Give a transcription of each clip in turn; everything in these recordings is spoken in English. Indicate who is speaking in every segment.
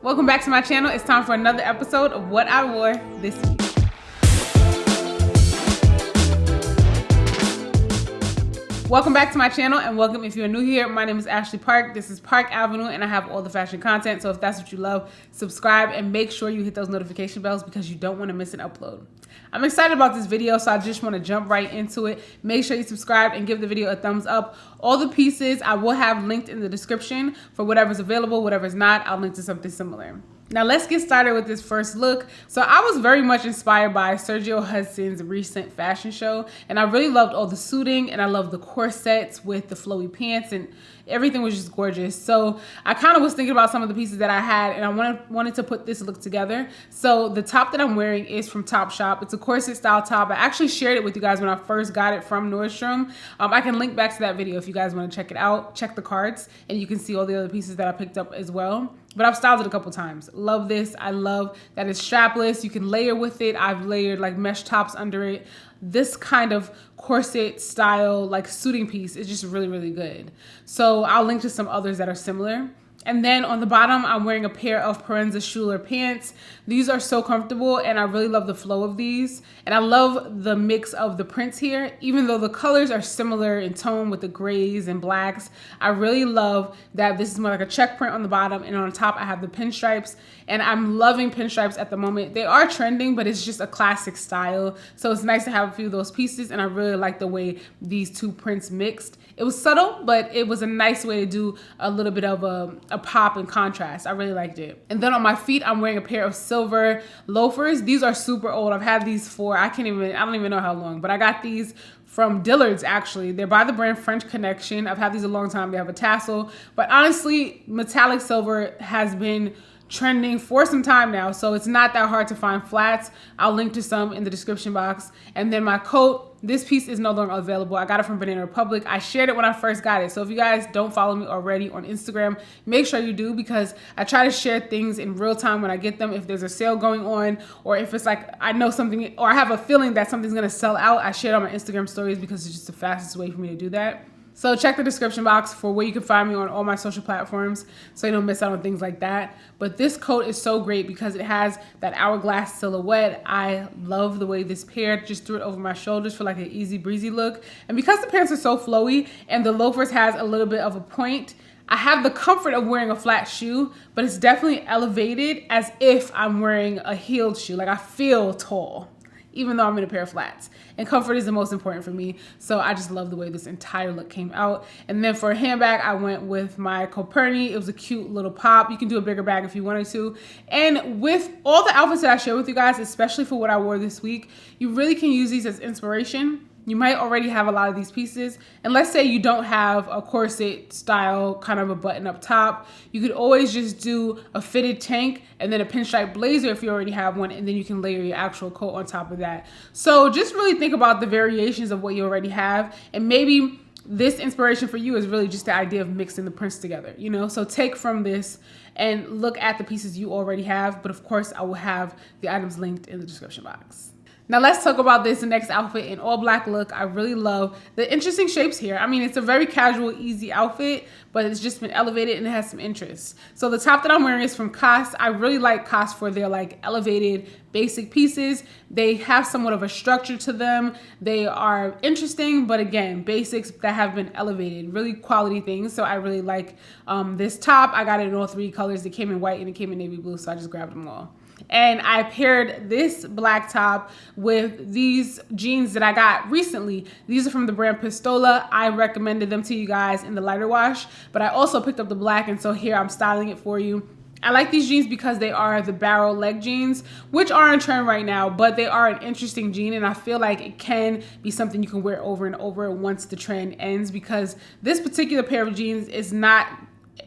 Speaker 1: Welcome back to my channel. It's time for another episode of what I wore this week. Welcome back to my channel and welcome if you're new here. My name is Ashley Parke. This is Parke Avenue and I have all the fashion content. So if that's what you love, subscribe and make sure you hit those notification bells because you don't want to miss an upload. I'm excited about this video, so I just want to jump right into it. Make sure you subscribe and give the video a thumbs up. All the pieces I will have linked in the description for whatever's available, whatever's not, I'll link to something similar. Now let's get started with this first look. So I was very much inspired by Sergio Hudson's recent fashion show, and I really loved all the suiting and I loved the corsets with the flowy pants and everything was just gorgeous. So I kind of was thinking about some of the pieces that I had and I wanted to put this look together. So the top that I'm wearing is from Topshop. It's a corset style top. I actually shared it with you guys when I first got it from Nordstrom. I can link back to that video if you guys want to check it out. Check the cards and you can see all the other pieces that I picked up as well. But I've styled it a couple times. Love this. I love that it's strapless. You can layer with it. I've layered like mesh tops under it. This kind of corset style like suiting piece is just really, really good. So I'll link to some others that are similar. And then on the bottom, I'm wearing a pair of Parenza Schuler pants. These are so comfortable and I really love the flow of these. And I love the mix of the prints here. Even though the colors are similar in tone with the grays and blacks, I really love that this is more like a check print on the bottom and on top I have the pinstripes. And I'm loving pinstripes at the moment. They are trending, but it's just a classic style. So it's nice to have a few of those pieces and I really like the way these two prints mixed. It was subtle, but it was a nice way to do a little bit of a pop and contrast. I really liked it. And then on my feet, I'm wearing a pair of silver loafers. These are super old. I've had these for, I don't even know how long, but I got these from Dillard's actually. They're by the brand French Connection. I've had these a long time. They have a tassel, but honestly, metallic silver has been trending for some time now, so it's not that hard to find flats. I'll link to some in the description box. And then my coat, this piece is no longer available. I got it from Banana Republic. I shared it when I first got it. So if you guys don't follow me already on Instagram, make sure you do because I try to share things in real time when I get them. If there's a sale going on or if it's like I know something or I have a feeling that something's gonna sell out, I share it on my Instagram stories because it's just the fastest way for me to do that. So check the description box for where you can find me on all my social platforms so you don't miss out on things like that. But this coat is so great because it has that hourglass silhouette. I love the way this paired. Just threw it over my shoulders for like an easy breezy look. And because the pants are so flowy and the loafers has a little bit of a point, I have the comfort of wearing a flat shoe, but it's definitely elevated as if I'm wearing a heeled shoe. Like I feel tall, even though I'm in a pair of flats. And comfort is the most important for me. So I just love the way this entire look came out. And then for a handbag, I went with my Coperni. It was a cute little pop. You can do a bigger bag if you wanted to. And with all the outfits that I share with you guys, especially for what I wore this week, you really can use these as inspiration. You might already have a lot of these pieces. And let's say you don't have a corset style, kind of a button up top. You could always just do a fitted tank and then a pinstripe blazer if you already have one. And then you can layer your actual coat on top of that. So just really think about the variations of what you already have. And maybe this inspiration for you is really just the idea of mixing the prints together, you know? So take from this and look at the pieces you already have. But of course, I will have the items linked in the description box. Now let's talk about this next outfit in all black look. I really love the interesting shapes here. I mean, it's a very casual, easy outfit, but it's just been elevated and it has some interest. So the top that I'm wearing is from COS. I really like COS for their like elevated basic pieces. They have somewhat of a structure to them. They are interesting, but again, basics that have been elevated, really quality things. So I really like this top. I got it in all three colors. It came in white and it came in navy blue, so I just grabbed them all. And I paired this black top with these jeans that I got recently. These are from the brand Pistola. I recommended them to you guys in the lighter wash, but I also picked up the black, and so here I'm styling it for you. I like these jeans because they are the barrel leg jeans, which are in trend right now, but they are an interesting jean, and I feel like it can be something you can wear over and over once the trend ends, because this particular pair of jeans is not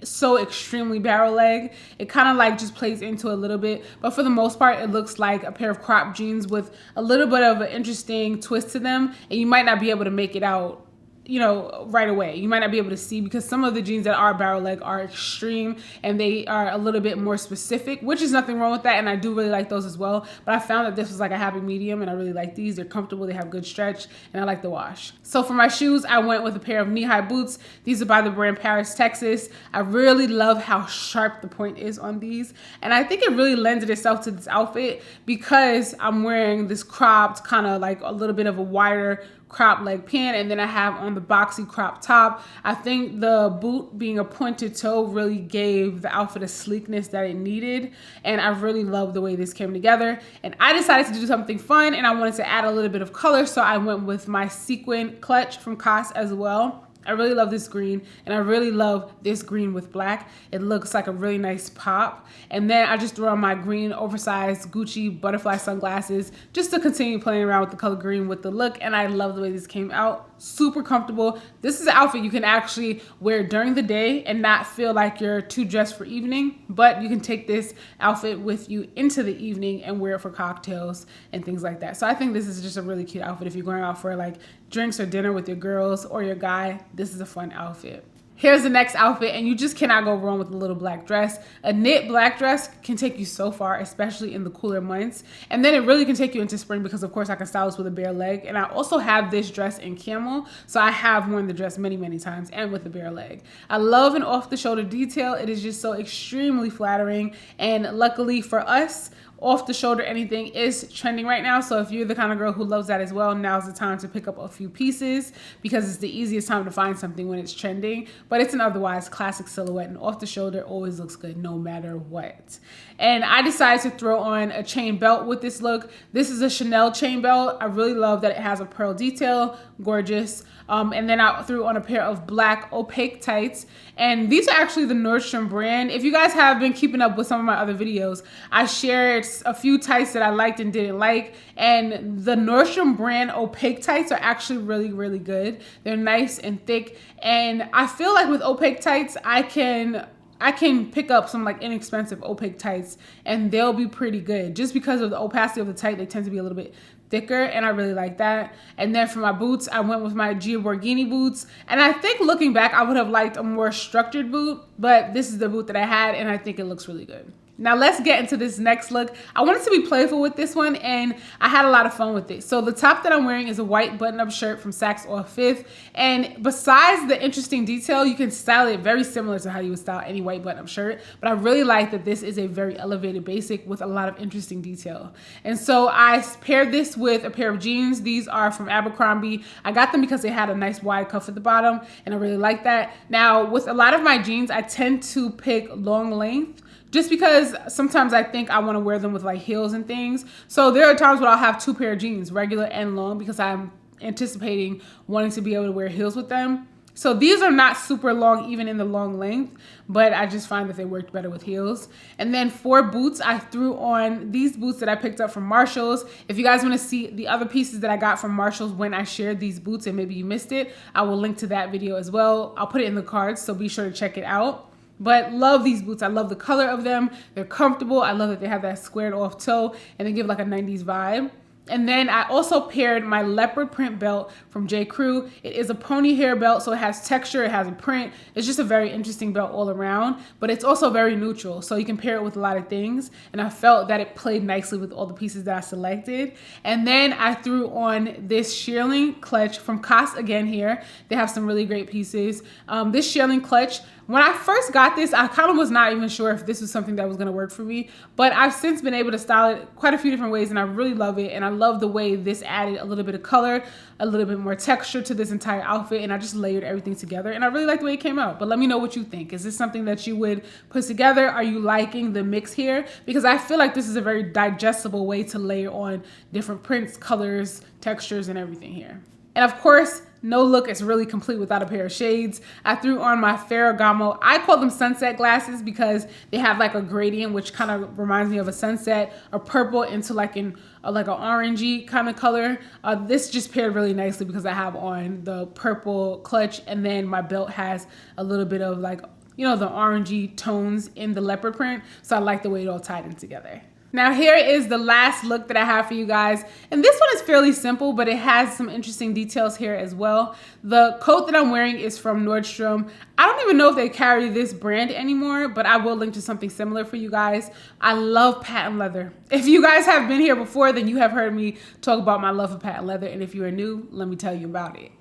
Speaker 1: so extremely barrel leg. It kind of like just plays into a little bit, but for the most part it looks like a pair of crop jeans with a little bit of an interesting twist to them, and you might not be able to make it out you know, right away. You might not be able to see because some of the jeans that are barrel leg are extreme and they are a little bit more specific, which is nothing wrong with that. And I do really like those as well. But I found that this was like a happy medium and I really like these. They're comfortable, they have good stretch, and I like the wash. So for my shoes, I went with a pair of knee-high boots. These are by the brand Paris, Texas. I really love how sharp the point is on these. And I think it really lends itself to this outfit because I'm wearing this cropped, kind of like a little bit of a wider crop leg pant, and then I have on the boxy crop top. I think the boot being a pointed toe really gave the outfit a sleekness that it needed, and I really love the way this came together. And I decided to do something fun and I wanted to add a little bit of color, so I went with my sequin clutch from Parke as well. I really love this green, and I really love this green with black. It looks like a really nice pop. And then I just threw on my green oversized Gucci butterfly sunglasses just to continue playing around with the color green with the look, and I love the way this came out. Super comfortable. This is an outfit you can actually wear during the day and not feel like you're too dressed for evening, but you can take this outfit with you into the evening and wear it for cocktails and things like that. So I think this is just a really cute outfit if you're going out for like drinks or dinner with your girls or your guy. This is a fun outfit. Here's the next outfit, and you just cannot go wrong with a little black dress. A knit black dress can take you so far, especially in the cooler months. And then it really can take you into spring because of course I can style this with a bare leg. And I also have this dress in camel, so I have worn the dress many, many times and with a bare leg. I love an off the shoulder detail. It is just so extremely flattering. And luckily for us, off the shoulder anything is trending right now. So if you're the kind of girl who loves that as well, now's the time to pick up a few pieces because it's the easiest time to find something when it's trending. But it's an otherwise classic silhouette, and off the shoulder always looks good no matter what. And I decided to throw on a chain belt with this look. This is a Chanel chain belt. I really love that it has a pearl detail, gorgeous. And then I threw on a pair of black opaque tights. And these are actually the Nordstrom brand. If you guys have been keeping up with some of my other videos, I shared a few tights that I liked and didn't like. And the Nordstrom brand opaque tights are actually really, really good. They're nice and thick. And I feel like with opaque tights, I can pick up some like inexpensive opaque tights and they'll be pretty good. Just because of the opacity of the tight, they tend to be a little bit thicker, and I really like that. And then for my boots, I went with my Gia Borghini boots. And I think looking back, I would have liked a more structured boot, but this is the boot that I had and I think it looks really good. Now let's get into this next look. I wanted to be playful with this one and I had a lot of fun with it. So the top that I'm wearing is a white button-up shirt from Saks Off Fifth. And besides the interesting detail, you can style it very similar to how you would style any white button-up shirt. But I really like that this is a very elevated basic with a lot of interesting detail. And so I paired this with a pair of jeans. These are from Abercrombie. I got them because they had a nice wide cuff at the bottom and I really like that. Now with a lot of my jeans, I tend to pick long length, just because sometimes I think I want to wear them with like heels and things. So there are times where I'll have two pair of jeans, regular and long, because I'm anticipating wanting to be able to wear heels with them. So these are not super long, even in the long length, but I just find that they worked better with heels. And then for boots, I threw on these boots that I picked up from Marshall's. If you guys want to see the other pieces that I got from Marshall's when I shared these boots and maybe you missed it, I will link to that video as well. I'll put it in the cards, so be sure to check it out. But love these boots. I love the color of them. They're comfortable. I love that they have that squared off toe and they give like a 90s vibe. And then I also paired my leopard print belt from J. Crew. It is a pony hair belt, so it has texture, it has a print. It's just a very interesting belt all around, but it's also very neutral, so you can pair it with a lot of things. And I felt that it played nicely with all the pieces that I selected. And then I threw on this shearling clutch from Parke again here. They have some really great pieces. This shearling clutch, when I first got this, I kind of was not even sure if this was something that was going to work for me, but I've since been able to style it quite a few different ways and I really love it. And I love the way this added a little bit of color, a little bit more texture to this entire outfit, and I just layered everything together and I really like the way it came out. But let me know what you think. Is this something that you would put together? Are you liking the mix here? Because I feel like this is a very digestible way to layer on different prints, colors, textures, and everything here. And of course, no look is really complete without a pair of shades. I threw on my Ferragamo. I call them sunset glasses because they have like a gradient, which kind of reminds me of a sunset, a purple into like an orangey kind of color. This just paired really nicely because I have on the purple clutch, and then my belt has a little bit of like, you know, the orangey tones in the leopard print. So I like the way it all tied in together. Now here is the last look that I have for you guys. And this one is fairly simple, but it has some interesting details here as well. The coat that I'm wearing is from Nordstrom. I don't even know if they carry this brand anymore, but I will link to something similar for you guys. I love patent leather. If you guys have been here before, then you have heard me talk about my love for patent leather. And if you are new, let me tell you about it.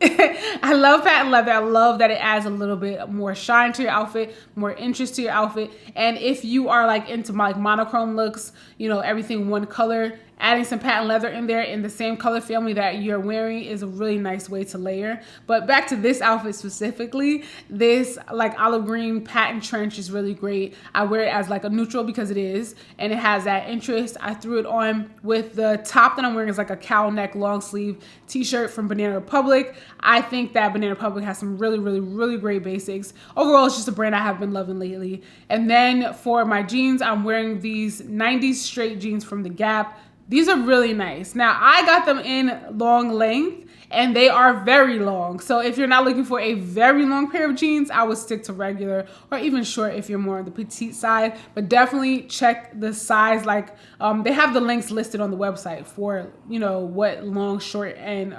Speaker 1: I love patent leather. I love that it adds a little bit more shine to your outfit, more interest to your outfit. And if you are like into like monochrome looks, you know, everything one color, adding some patent leather in there in the same color family that you're wearing is a really nice way to layer. But back to this outfit specifically, this like olive green patent trench is really great. I wear it as like a neutral because it is, and it has that interest. I threw it on with the top that I'm wearing is like a cowl neck long sleeve t-shirt from Banana Republic. I think that Banana Republic has some really great basics. Overall, it's just a brand I have been loving lately. And then for my jeans, I'm wearing these 90s straight jeans from The Gap. These are really nice. Now, I got them in long length and they are very long. So if you're not looking for a very long pair of jeans, I would stick to regular or even short if you're more on the petite side. But definitely check the size. Like they have the links listed on the website for, you know, what long, short, and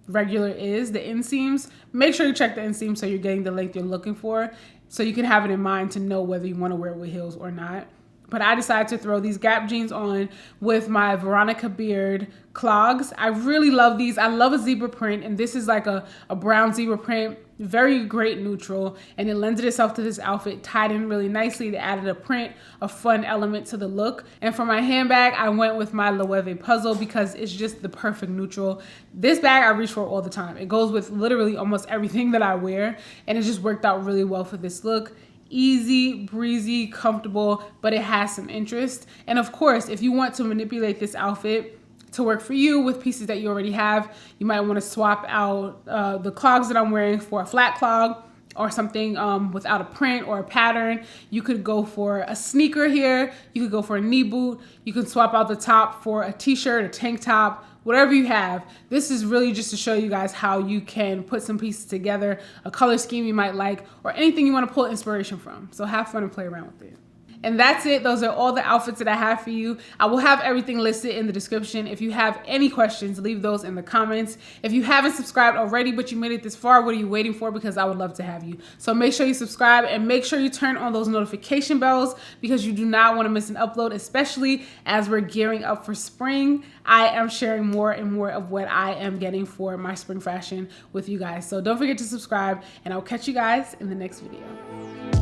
Speaker 1: regular is, the inseams. Make sure you check the inseam so you're getting the length you're looking for, so you can have it in mind to know whether you want to wear it with heels or not. But I decided to throw these Gap jeans on with my Veronica Beard clogs. I really love these. I love a zebra print, and this is like a brown zebra print. Very great neutral, and it lends itself to this outfit, tied in really nicely. They added a print, a fun element to the look. And for my handbag, I went with my Loewe puzzle because it's just the perfect neutral. This bag I reach for all the time. It goes with literally almost everything that I wear, and it just worked out really well for this look. Easy, breezy, comfortable, but it has some interest. And of course, if you want to manipulate this outfit to work for you with pieces that you already have, you might want to swap out the clogs that I'm wearing for a flat clog or something without a print or a pattern. You could go for a sneaker here. You could go for a knee boot. You can swap out the top for a t-shirt, a tank top, whatever you have. This is really just to show you guys how you can put some pieces together, a color scheme you might like, or anything you want to pull inspiration from. So have fun and play around with it. And that's it. Those are all the outfits that I have for you. I will have everything listed in the description. If you have any questions, leave those in the comments. If you haven't subscribed already, but you made it this far, what are you waiting for? Because I would love to have you. So make sure you subscribe and make sure you turn on those notification bells because you do not want to miss an upload, especially as we're gearing up for spring. I am sharing more and more of what I am getting for my spring fashion with you guys. So don't forget to subscribe, and I'll catch you guys in the next video.